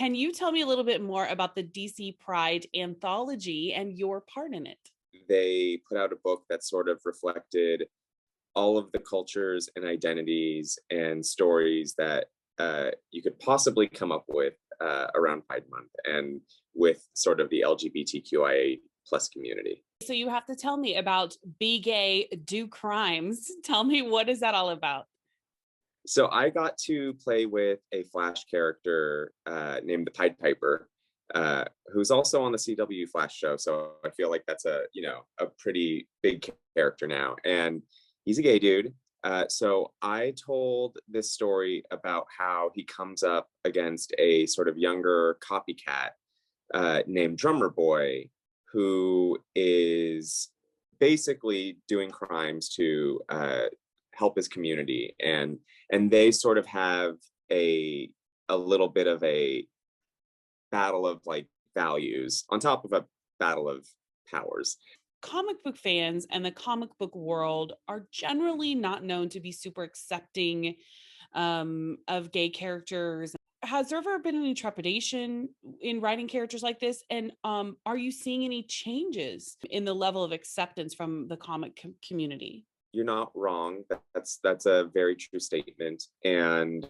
Can you tell me a little bit more about the DC Pride Anthology and your part in it? They put out a book that sort of reflected all of the cultures and identities and stories that you could possibly come up with around Pride Month and with sort of the LGBTQIA plus community. So you have to tell me about Be Gay, Do Crimes. Tell me, what is that all about? So I got to play with a Flash character named the Pied Piper, who's also on the CW Flash show. So I feel like that's a pretty big character now, and he's a gay dude. So I told this story about how he comes up against a sort of younger copycat named Drummer Boy, who is basically doing crimes to help his community, and they sort of have a little bit of a battle of like values on top of a battle of powers. Comic book fans and the comic book world are generally not known to be super accepting of gay characters. Has there ever been any trepidation in writing characters like this? And are you seeing any changes in the level of acceptance from the comic community? You're not wrong. That's a very true statement, and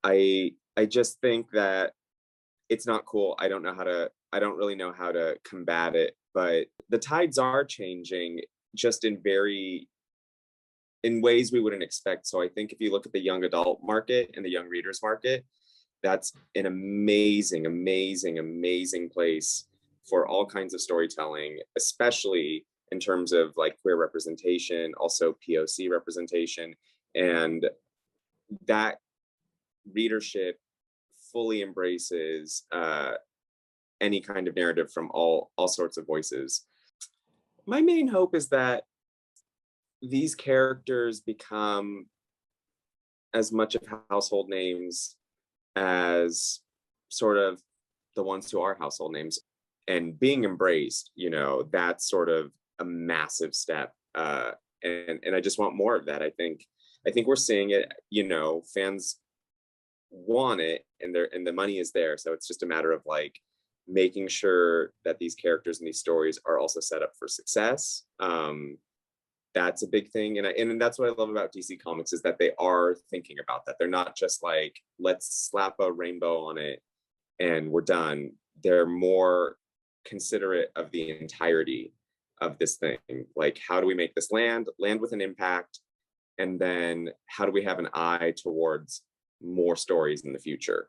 I just think that it's not cool. I don't really know how to combat it, but the tides are changing just in ways we wouldn't expect. So I think if you look at the young adult market and the young readers market, that's an amazing, amazing, amazing place for all kinds of storytelling, especially in terms of like queer representation, also POC representation, and that readership fully embraces any kind of narrative from all sorts of voices. My main hope is that these characters become as much of household names as sort of the ones who are household names, and being embraced, that's sort of a massive step, and I just want more of that. I think we're seeing it. Fans want it, and the money is there, so it's just a matter of like making sure that these characters and these stories are also set up for success. That's a big thing, and that's what I love about DC Comics, is that they are thinking about that. They're not just like, let's slap a rainbow on it and we're done. They're more considerate of the entirety of this thing. Like, how do we make this land with an impact, and then how do we have an eye towards more stories in the future?